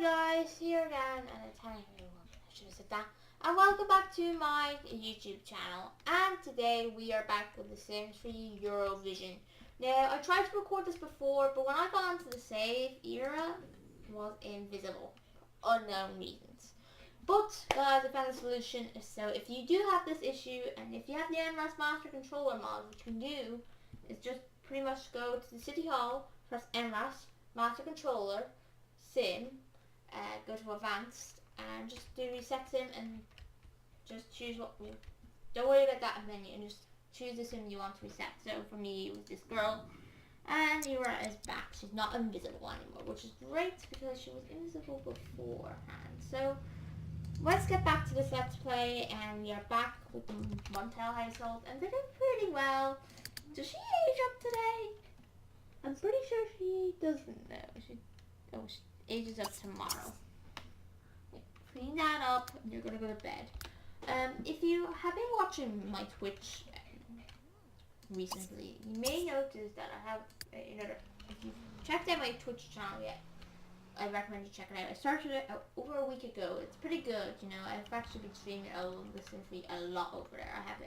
guys, here again, and it's Henry. I should have said that. And welcome back to my YouTube channel. And today we are back with the Sims 3 Eurovision. Now, I tried to record this before, but when I got onto the save, era was invisible. Unknown reasons. But, guys, I found a solution. So, if you do have this issue, and if you have the NRAS Master Controller mod, what you can do is just pretty much go to the City Hall, press NRAS Master Controller, Sim, go to Advanced, and just do Reset Sim, and just choose what you... Don't worry about that menu, and just choose the sim you want to reset. So, for me, it was this girl. And Yura is back. She's not invisible anymore, which is great because she was invisible beforehand. So, let's get back to this Let's Play, and we are back with the Montel household, and they're doing pretty well. Does she age up today? I'm pretty sure she doesn't know. She ages up tomorrow. Clean that up, and you're gonna go to bed. If you have been watching my Twitch recently, you may notice that I have another. If you've checked out my Twitch channel yet, I recommend you check it out. I started it over a week ago. It's pretty good, you know. I've actually been streaming a lot over there. I have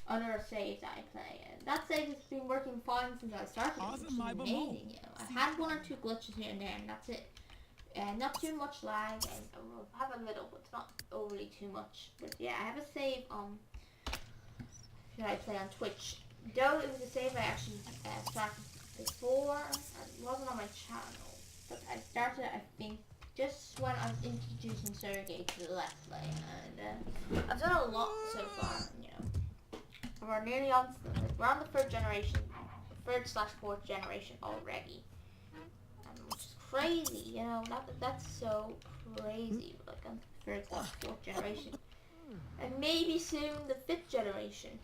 another save that I play, and that save has been working fine since I started. Which is amazing, you know. I've had one or two glitches here and there, and that's it. Not too much lag, and I have a little, but it's not overly too much. But yeah, I have a save that I play on Twitch. Though it was a save I actually started before, it wasn't on my channel. But I started, I think, just when I was introducing Sergey to the Let's Play, and I've done a lot so far, you know. We're nearly on, we're on the third / fourth generation already. Which is crazy, you know, that's so crazy, like on the third / fourth generation. And maybe soon the fifth generation,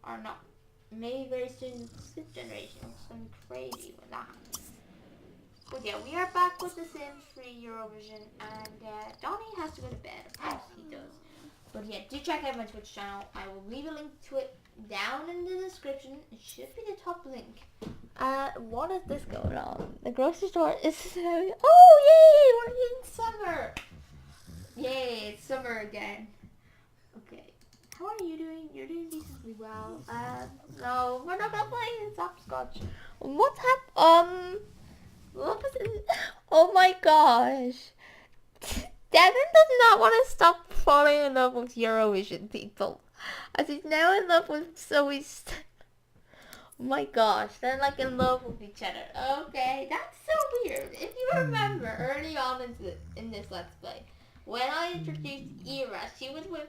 or not, maybe very soon the 6th generation. It's going to be crazy with that. But yeah, we are back with the Sims 3 Eurovision, and Donnie has to go to bed, of course he does. But yeah, do check out my Twitch channel. I will leave a link to it down in the description. It should be the top link. What is this going on? The grocery store is so... Oh, yay! We're in summer! Yay, it's summer again. Okay. How are you doing? You're doing decently well. No, we're not gonna play hopscotch. What's what was it? Oh my gosh. Devin does not want to stop falling in love with Eurovision people. As he's now in love with Zoe. Oh my gosh, they're like in love with each other. Okay, that's so weird. If you remember early on in this Let's Play, when I introduced Ira, she was with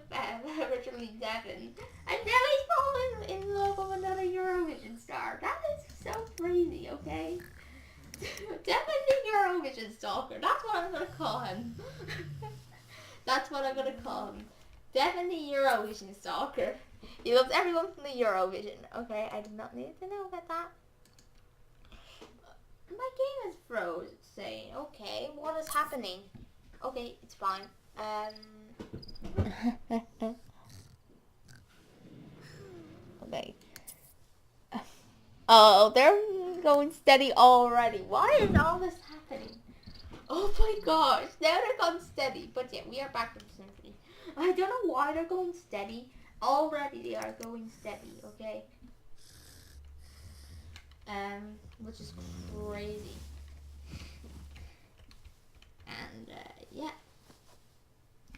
originally Devin, and now he's fallen in love with another Eurovision star. That is so crazy, okay? Definitely Eurovision Stalker. That's what I'm gonna call him. That's what I'm gonna call him. Definitely Eurovision Stalker. He loves everyone from the Eurovision. Okay, I did not need to know about that. My game is froze. It's saying, okay, what is happening? Okay, it's fine. Okay. Oh, they're going steady already. Why is all this happening? Oh my gosh, now they're going steady. But yeah, we are back with Symphony. I don't know why they're going steady. Already they are going steady, okay? Which is crazy. And, yeah.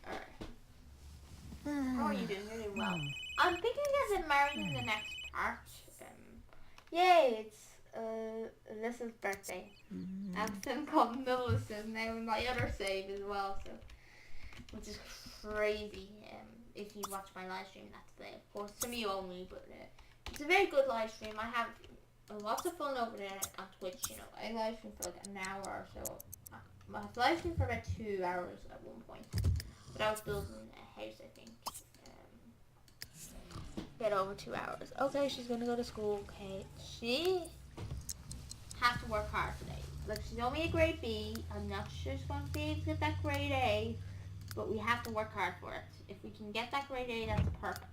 Alright. How are you doing? You're doing well. I'm thinking of getting married in the next part. Yay, it's Alyssa's birthday. I'm still called Millicent now in my other save as well, so which is crazy. If you watch my live stream, that's play, of course, to me only, but it's a very good live stream. I have lots of fun over there on Twitch, you know. I live stream for like an hour or so. I live stream for about 2 hours at one point, but I was building a house, I think. Get over 2 hours. Okay, she's gonna go to school. Okay, she has to work hard today. Look, she's only a grade B. I'm not sure she's gonna be able to get that grade A, but we have to work hard for it. If we can get that grade A, that's perfect.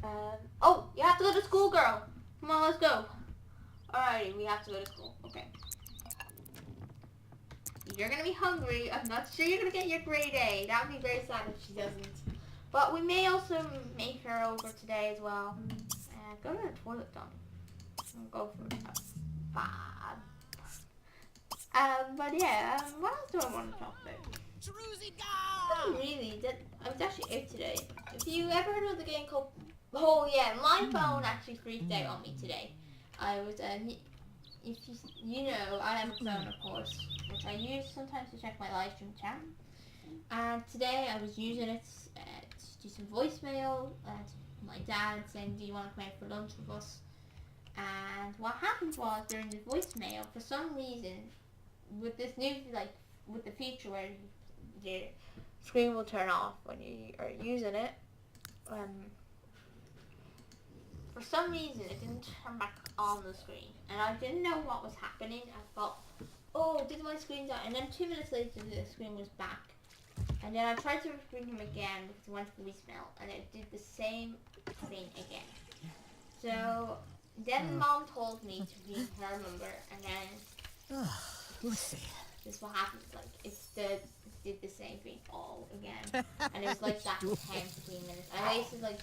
So, oh, you have to go to school, girl. Come on, let's go. Alrighty, we have to go to school. Okay. you're going to be hungry. I'm not sure you're going to get your grade A. That would be very sad if she doesn't. But we may also make her over today as well. Go to the toilet, Don. Go for it. Bad. But yeah, what else do I want to talk about? Not really. I was actually out today. If you ever heard of the game called... Oh yeah, my phone actually freaked out on me today. I was, if you know, I have a phone, of course, which I use sometimes to check my live stream chat. And today I was using it to do some voicemail to my dad saying, do you want to come out for lunch with us? And what happened was, during the voicemail, for some reason, with this new, with the feature where your screen will turn off when you are using it, for some reason it didn't turn back on the screen, and I didn't know what was happening. I thought, oh, did my screen die? And then 2 minutes later the screen was back, and then I tried to ring him again because it went to voicemail, and it did the same thing again. So then Mom told me to ring her number, and then let's see. This is what happens, like, it did the same thing all again. And it was like that for 10, 15 minutes. I wasted like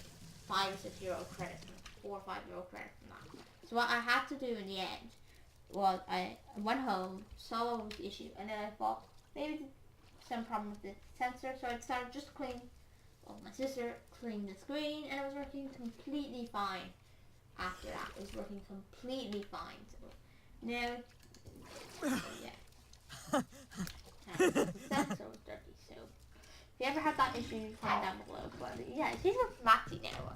5 or 6 euro credit, 4 or 5 euro credit from that. So what I had to do in the end was I went home, saw what was the issue, and then I thought maybe some problem with the sensor, so I started just cleaning. Well, my sister cleaned the screen, and it was working completely fine. After that, it was working completely fine. So now, yeah. The sensor was dirty, so if you ever had that issue, find down below. But yeah, here's with Matty now.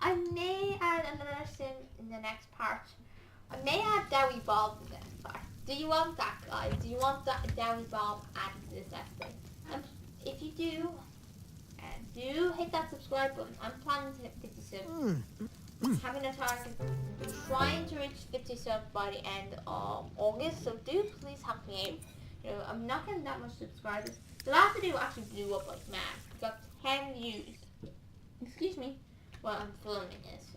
I may add another sim in the next part. I may add Dowie Bob in the next part. Do you want that, guys? Do you want that Dowie Bob added to this let's play? If you do, do hit that subscribe button. I'm planning to hit 50 subs. Having a target, trying to reach 50 subs by the end of August, so do please help me out. You know, I'm not getting that much subscribers. The last video actually blew up like mad. Got 10 views. Excuse me. Well, I'm filming this,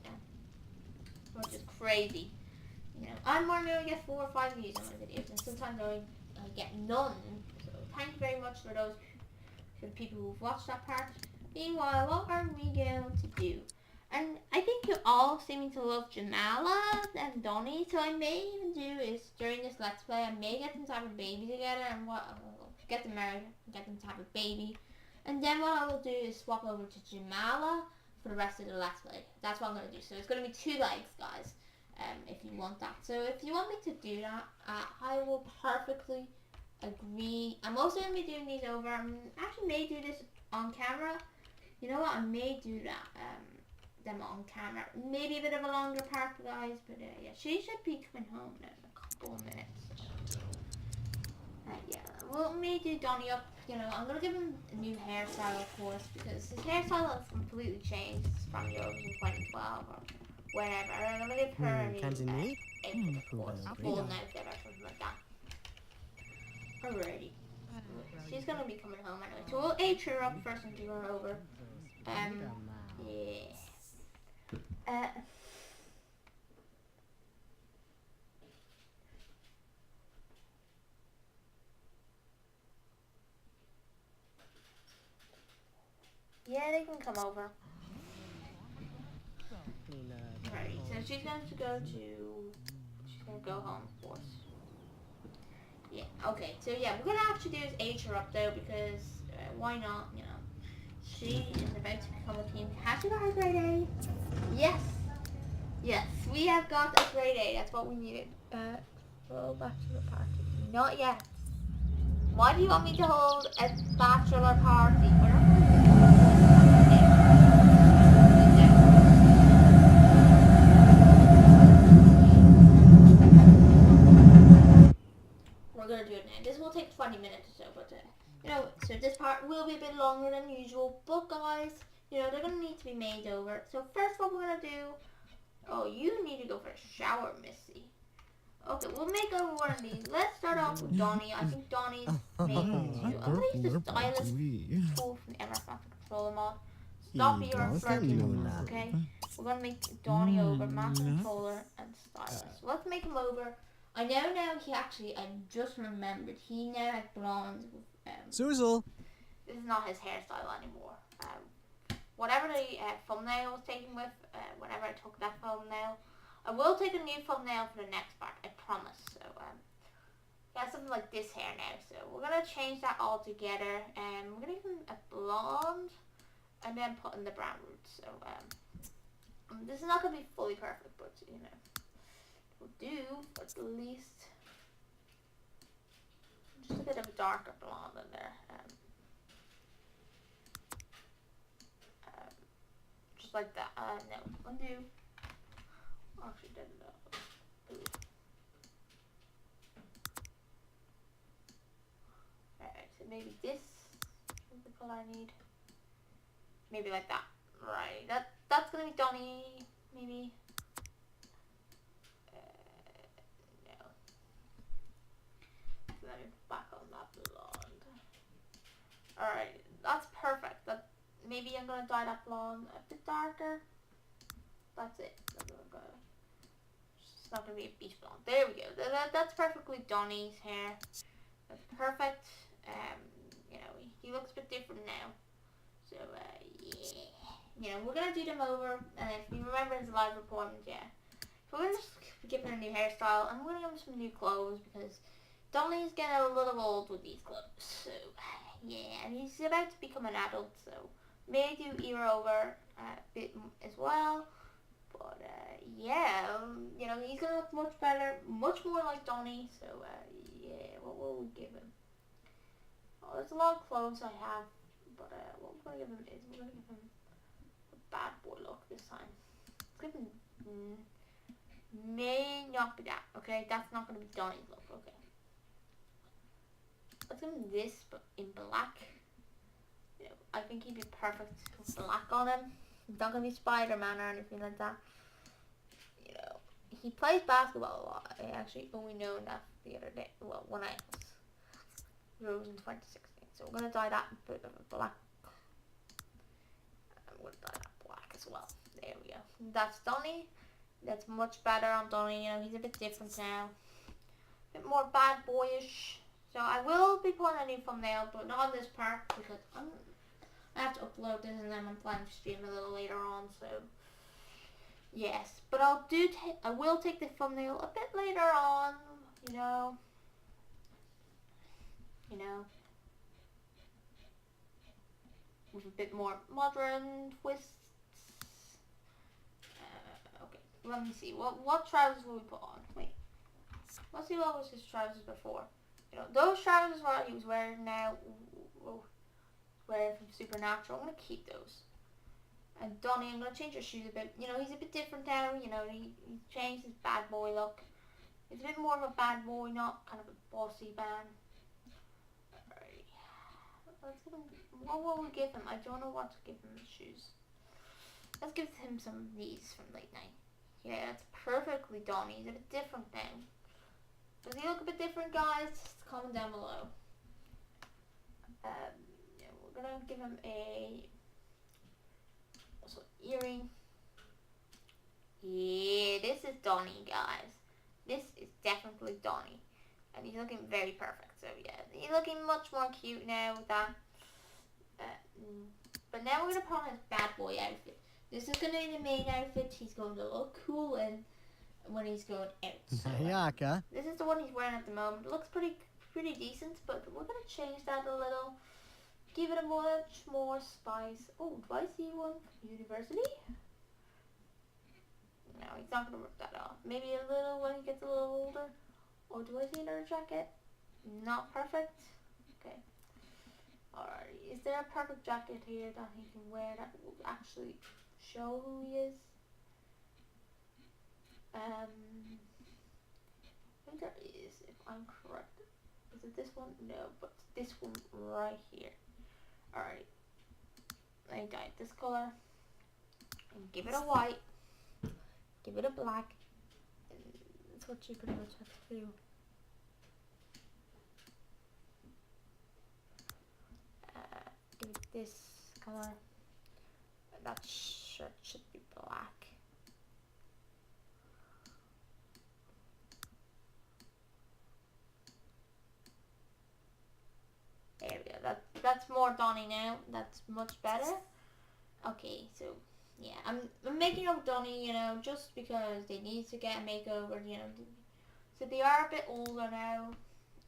which is crazy. You know, I'm normally only get 4 or 5 views on my videos, and sometimes I get none. So thank you very much for the people who've watched that part. Meanwhile, what are we going to do? And I think you all seem to love Jamala and Donnie, so I may even do is during this let's play, I may get them to have a baby together and get them married, get them to have a baby. And then what I will do is swap over to Jamala for the rest of the let's play. That's what I'm going to do. So it's going to be 2 legs, guys, if you want that. So if you want me to do that, I will perfectly agree. I'm also going to be doing these over. I actually may do this on camera. You know what? I may do that. Them on camera. Maybe a bit of a longer part, guys. But yeah, she should be coming home in a couple of minutes. Yeah, we'll may do Donnie up. You know, I'm gonna give him a new hairstyle, of course, because his hairstyle has completely changed from Eurovision 2012 or whenever. And I'm gonna give her a new outfit, of course, full outfit or something like that. Alrighty. She's gonna be coming home anyway, so we'll age her up first and do her over. Yeah. Yeah, they can come over. Right, so she's going to go home, of course. Yeah, okay, so yeah, we're going to actually do is age her up though, because why not, you know. She is about to become a team. Has she got her grade A? Yes. Yes, we have got a grade A. That's what we needed. Go back to the party. Not yet. Why do you want me to hold a bachelor party? We're not going to We're going to do it now. This will take 20 minutes or so, but you know, so this part will be a bit longer than usual, but guys, you know, they're going to need to be made over. So first what we're going to do, oh, you need to go for a shower, Missy. Okay, we'll make over one of these. Let's start off with Donnie. I think Donnie's made into, I'm going to use the stylus tool from the Everfast controller mod. Stop your flirting, okay? We're going to make Donnie over, master controller and stylus. So let's make him over. I know now he actually, I just remembered, he now has blonde. Suzel. This is not his hairstyle anymore. Whatever the thumbnail was taken with, whenever I took that thumbnail, I will take a new thumbnail for the next part, I promise. So, yeah, something like this hair now. So we're going to change that all together. We're going to give him a blonde and then put in the brown roots. So, this is not going to be fully perfect, but, you know, will do at least just a bit of a darker blonde in there. Just like that. No, undo. Actually, didn't know. Alright, so maybe this is the color I need. Maybe like that. Right, that's gonna be Donny. Maybe. No. Let me put back on that blonde. Alright, that's perfect. Maybe I'm gonna dye that blonde a bit darker. That's it. It's not gonna be a beach blonde. There we go. That's perfectly Donny's hair. That's perfect. You know, he looks a bit different now. So yeah. You know, we're gonna do them over, and if you remember his live performance, yeah. So we're gonna just give him a new hairstyle, and we're gonna give him some new clothes because Donny's getting a little old with these clothes. So yeah, and he's about to become an adult, so may do ear over a bit as well. But yeah, you know, he's gonna look much better, much more like Donny. So yeah, what will we give him? Oh, there's a lot of clothes I have, but what we're gonna give him is we're gonna give him a bad boy look this time. Let's give him may not be that. Okay, that's not gonna be Donny's look. Okay, let's give him this, but in black. You know, I think he'd be perfect with black on him. He's not gonna be Spider-Man or anything like that. You know, he plays basketball a lot. I actually only known that the other day. Well, when I was Eurovision 2016. So we're gonna dye that bit of a black. I'm gonna dye that black as well. There we go. That's Donny. That's much better on Donny. You know, he's a bit different now. A bit more bad boyish. So I will be putting a new thumbnail, but not on this part because I have to upload this and then I'm planning to stream a little later on. So yes, but I will take the thumbnail a bit later on. You know, with a bit more modern twists. Okay, let me see. What trousers will we put on? Wait, let's see what was his trousers before. You know, those trousers what he was wearing now, wearing from Supernatural. I'm gonna keep those. And Donny, I'm gonna change his shoes a bit. You know, he's a bit different now. You know, he changed his bad boy look. He's a bit more of a bad boy, not kind of a bossy man. Alright. Let's give him. What will we give him? I don't know what to give him the shoes. Let's give him some of these from late night. Yeah, that's perfectly Donny. He's a bit different now. Does he look a bit different, guys? Just comment down below. Yeah, we're gonna give him also earring. Yeah, this is Donny, guys. This is definitely Donny. And he's looking very perfect. So yeah, he's looking much more cute now with that. But now we're gonna put on his bad boy outfit. This is gonna be the main outfit. He's going to look cool and when he's going out. So, this is the one he's wearing at the moment. It looks pretty decent, but we're gonna change that a little. Give it a much more spice. Oh, do I see one from university? No, he's not gonna rip that off. Maybe a little when he gets a little older. Or do I see another jacket? Not perfect. Okay. Alright, is there a perfect jacket here that he can wear that will actually show who he is? I think there is, if I'm correct. Is it this one? No, but this one right here. Alright. Let me dye it this color. And give it a white. Give it a black. And that's what you pretty much have to do. Give it this color. That shirt should be black. that's more Donnie now. That's much better. Okay, so yeah, I'm making up Donnie, just because they need to get a makeover, So they are a bit older now.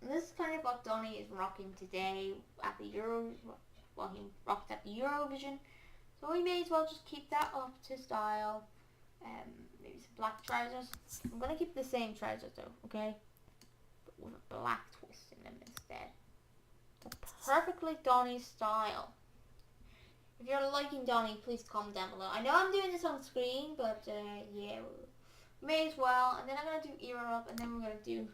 And this is kind of what Donnie is rocking today at the he rocked at the Eurovision. So we may as well just keep that up to style. Maybe some black trousers. I'm gonna keep the same trousers though, okay? But with a black twist in them instead. Perfectly Donnie style. If you're liking Donnie, please comment down below. I know I'm doing this on screen, but yeah, may as well. And then I'm going to do ear up, and then we're going to do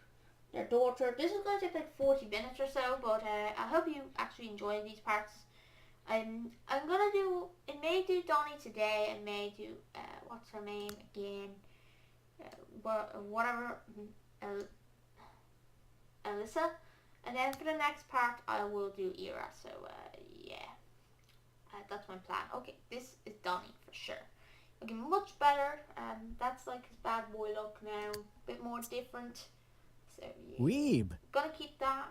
their daughter. This is going to take like 40 minutes or so, but I hope you actually enjoy these parts. I'm going to do, it may do Donnie today, and may do, what's her name again? Whatever, Alyssa. And then for the next part, I will do Ira. So, yeah. That's my plan. Okay, this is Donnie for sure. Okay, much better. That's like his bad boy look now. A bit more different. So, yeah. Weeb. Gonna keep that.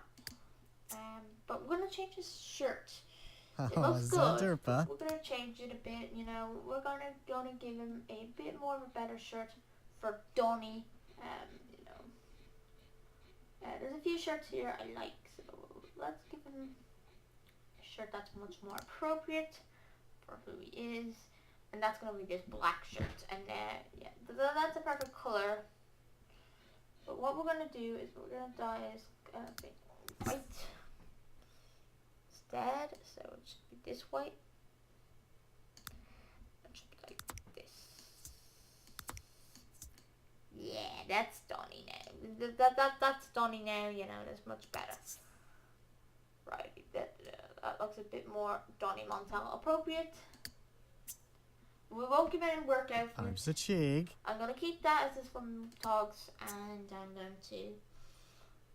But we're gonna change his shirt. It looks good. We're gonna change it a bit, We're gonna give him a bit more of a better shirt for Donnie. There's a few shirts here I like, so let's give him a shirt that's much more appropriate for who he is, and that's gonna be this black shirt. And yeah, that's a perfect color. But what we're gonna do is we're gonna dye his white instead, so it should be this white. It should be like this. Yeah, that's Donnie now. That's Donnie now, that's much better. Right, that looks a bit more Donnie Montel appropriate. We won't give any work outfit. Arms the cheek. I'm going to keep that as this from Togs, and I'm going to...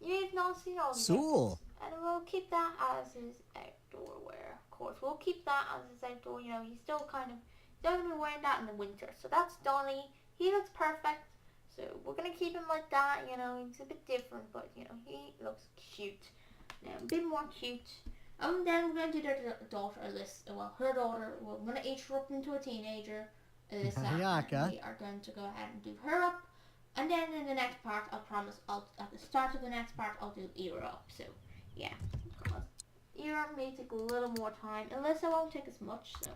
You've not seen all these outfits. And we'll keep that as his outdoor wear, of course. We'll keep that as his outdoor, he's still going to be wearing that in the winter. So that's Donnie. He looks perfect. So we're going to keep him like that, he's a bit different, but, he looks cute. Now, a bit more cute. And then we're going to do their daughter, Alyssa. Well, her daughter, we're going to age her up into a teenager, Alyssa. And we are going to go ahead and do her up. And then in the next part, I promise, at the start of the next part, I'll do Ira up. So, yeah. Ira may take a little more time. Alyssa won't take as much, so...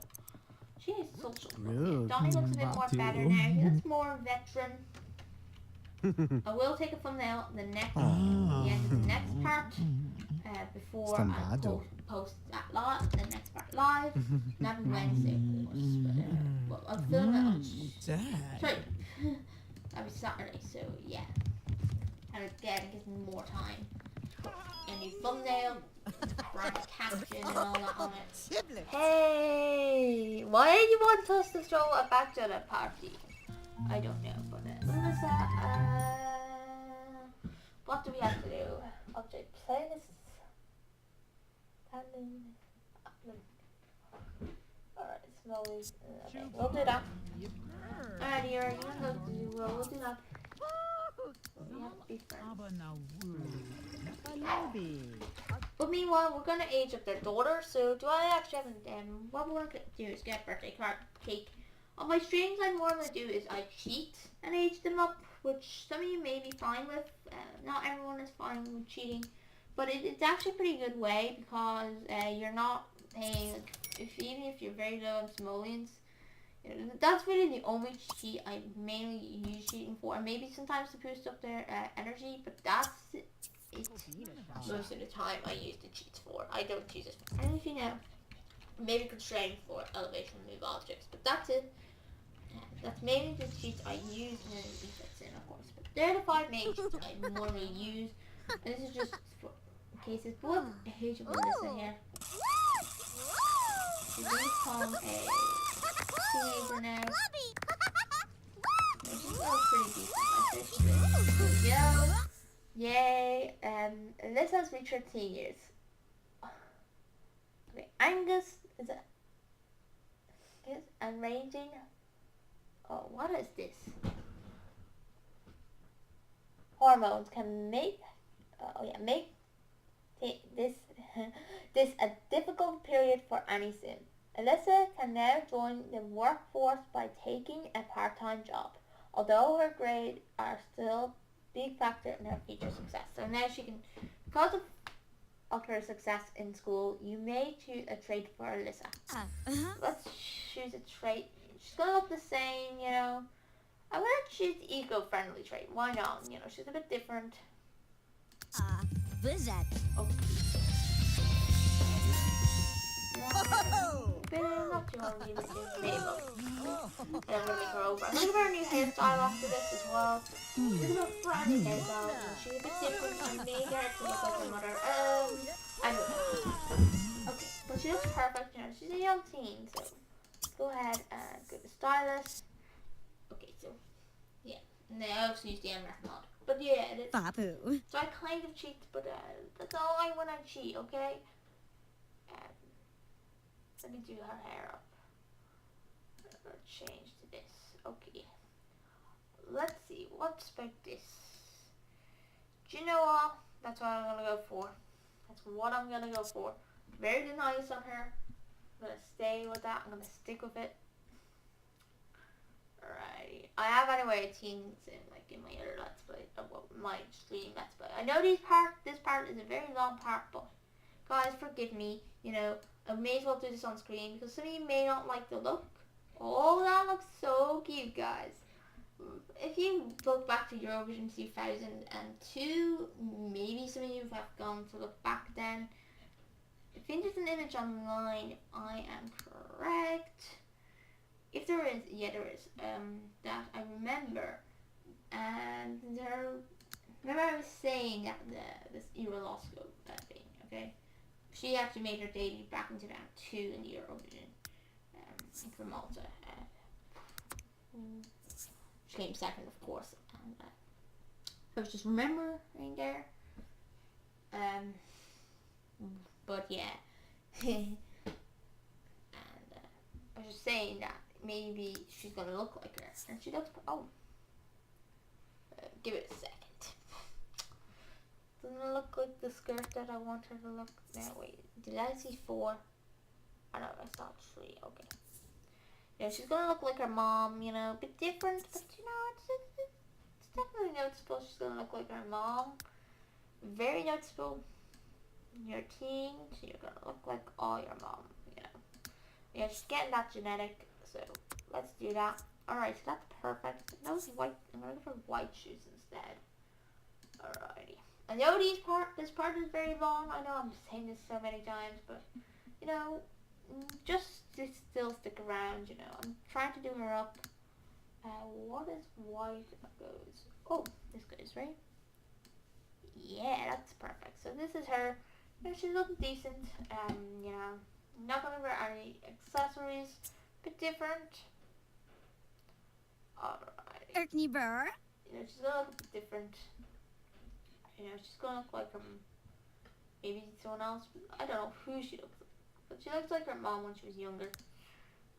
She needs social skills. Donnie looks a bit more better now. He looks more veteran. I will take a thumbnail the end of the next part before I post that the next part live. That'll be Wednesday, of course. But I'll film it on sorry, that'll be Saturday. So yeah, and again, it gives me more time. A new thumbnail, brand caption, and all that on it. Hey, why do you want us to throw a bachelor party? I don't know, but what do we have to do? Object playlist. Alright, slowly. Okay, we'll do that. Alright, here, we'll do that. We have to be friends. But meanwhile, we're gonna age up their daughter. So, do I actually have what we're gonna do is get a birthday cake. On my streams, I normally do is I cheat and age them up, which some of you may be fine with. Not everyone is fine with cheating, but it's actually a pretty good way because you're not paying, even if you're very low on simoleons. That's really the only cheat I mainly use cheating for, and maybe sometimes to boost up their energy, but that's it. Most of the time I use the cheats for. I don't use it for anything else. Maybe constrain for elevation move objects, but that's it. That's mainly the cheats I use, and then effects in, of course. But they're the 5 main cheats I normally use, and this is just for cases. But what age of Melissa here? She's going to become a teenager now. She's still pretty decent. I say she's good. Yay! Alyssa's reached 13 years. Okay, Angus is arranging. Oh, what is this? Hormones can make. Make this this a difficult period for any sim. Alyssa can now join the workforce by taking a part-time job, although her grades are still a big factor in her future success. So now she can, because of her success in school, you may choose a trait for Alyssa. Let's choose a trait. She's gonna look the same, you know. I'm gonna choose the eco-friendly trait. Why not? You know, she's a bit different. Visit. Okay. Not too hard to leave it to table. And I'm gonna make her over. I'm gonna give her a new hairstyle after this as well. She's a bit brand new hairstyle. And she's a bit different. I made her to look like her mother. I don't know. Okay, but she looks perfect. You know, she's a young teen, so go ahead and go to stylist. Okay, so yeah. And they also use the MF mod. But yeah, Babu. so I kind of cheat, but that's all I when I cheat, okay? Let me do her hair up. I'm gonna change to this. Okay. Let's see. What's about this? Do you know what? That's what I'm gonna go for. That's what I'm gonna go for. Very nice on her. I'm gonna stay with that. I'm gonna stick with it. Alrighty. I have anyway a teen sim like in my other let's play. My stream let's play. I know this part is a very long part, but guys, forgive me. You know, I may as well do this on screen because some of you may not like the look. Oh, that looks so cute, guys. If you look back to Eurovision 2002, maybe some of you have gone to look back then. I think there's an image online, if I am correct. If there is, yeah there is, that I remember. And remember I was saying that this Eurolosco thing, okay? She actually made her debut back in 2002 in the Eurovision for Malta. She came second, of course. And I was just remembering there. But yeah. And I was just saying that maybe she's gonna look like her. And she looks... Oh. Give it a second. Doesn't it look like the skirt that I want her to look? Now wait, did I see 4? I know I saw 3. Okay. You know, she's gonna look like her mom. You know, a bit different, but you know, it's definitely noticeable. She's gonna look like her mom. Very noticeable. You're a teen, so you're gonna look like all your mom. You know, yeah, she's getting that genetic. So let's do that. All right, so that's perfect. Those white. I'm gonna go for white shoes instead. Alrighty. I know this part is very long. I know I'm saying this so many times, but you know, just still stick around. You know, I'm trying to do her up. What is white goes? Oh, this goes right. Yeah, that's perfect. So this is her. You know, she's looking decent. You know, not gonna wear any accessories. Bit different. Alright. Erkney Burr. You know, she's gonna look a bit different. You know, she's gonna look like maybe someone else. I don't know who she looks like. But she looks like her mom when she was younger.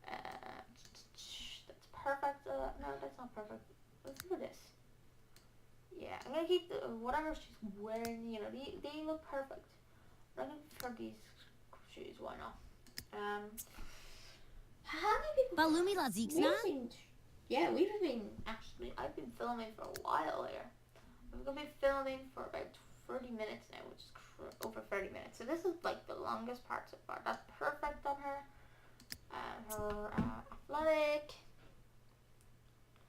That's perfect. No, that's not perfect. Let's look at this. Yeah, I'm gonna keep whatever she's wearing. You know, they look perfect. I'm gonna prefer these shoes. Why not? How many people? Balumi la Zixna? Yeah, I've been filming for a while here. I'm gonna be filming for about 30 minutes now, which is over 30 minutes. So this is like the longest part so far. That's perfect on her. Her athletic.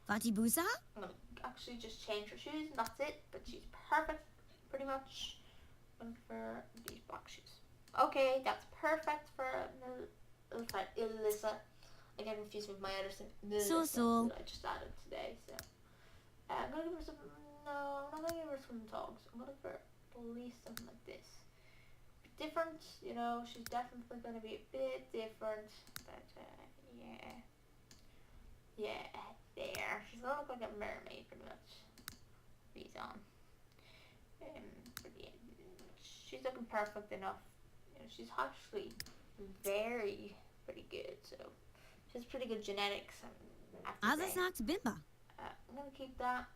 Fatibusa? I'm gonna actually just change her shoes and that's it. But she's perfect, pretty much. Looking for these black shoes. Okay, that's perfect for Alyssa. I get confused with my other So. that I just added today. So I'm gonna give her some. No, I'm not gonna give her some togs. I'm gonna give her at least something like this. Different, you know. She's definitely gonna be a bit different. But yeah, there. She's gonna look like a mermaid, pretty much. These on. But yeah, she's looking perfect enough. You know, she's actually pretty good. So. She has pretty good genetics. Azasnax Bimba. I'm gonna keep that.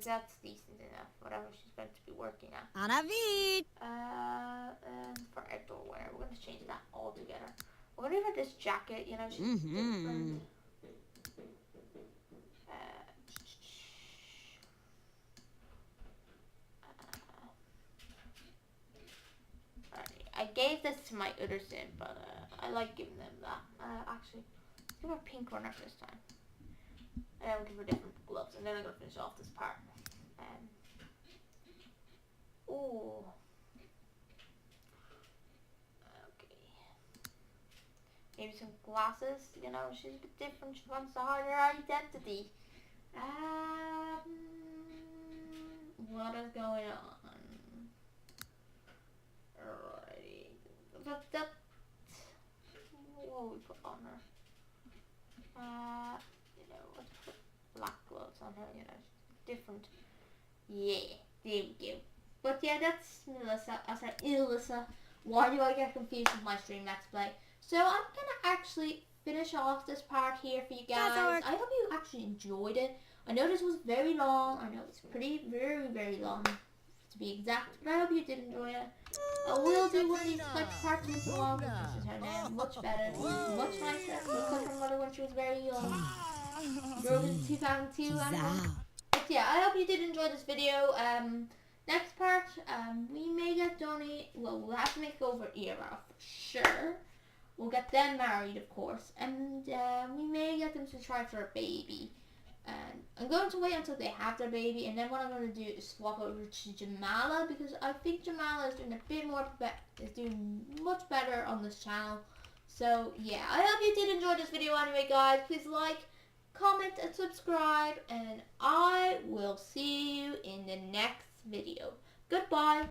that's decent enough. Whatever she's going to be working at. Anavit. And for outdoor wear, we're going to change that all together. We're going to give her this jacket. You know, she's different. I gave this to my other sim, but I like giving them that. Actually, let's give her a pink runner this time. And we'll give her different gloves, and then I'm going to finish off this part. Ooh. Okay. Maybe some glasses, you know, she's a bit different. She wants to hide her identity. What is going on? Alrighty. That. What will we put on her? You know, let's put black gloves on her, you know, different. Yeah, there we go. But yeah, that's Melissa. I said Elissa. Why do I get confused with my stream Let's Play? So I'm gonna actually finish off this part here for you guys. I hope you actually enjoyed it. I know this was very long. I know it's very long to be exact, but I hope you did enjoy it. I will do one of these like parts once in a while because this is her now. Much better, much nicer. Looks like her mother when she was very young. Eurovision 2002. But yeah, I hope you did enjoy this video. Next part, we may get Donnie. Well, we'll have to make over Era for sure. We'll get them married, of course, and we may get them to try for a baby. And I'm going to wait until they have their baby, and then what I'm going to do is swap over to Jamala, because I think Jamala is doing a bit more, is doing much better on this channel. So yeah, I hope you did enjoy this video anyway, guys. Please like, comment, and subscribe, and I will see you in the next video. Goodbye.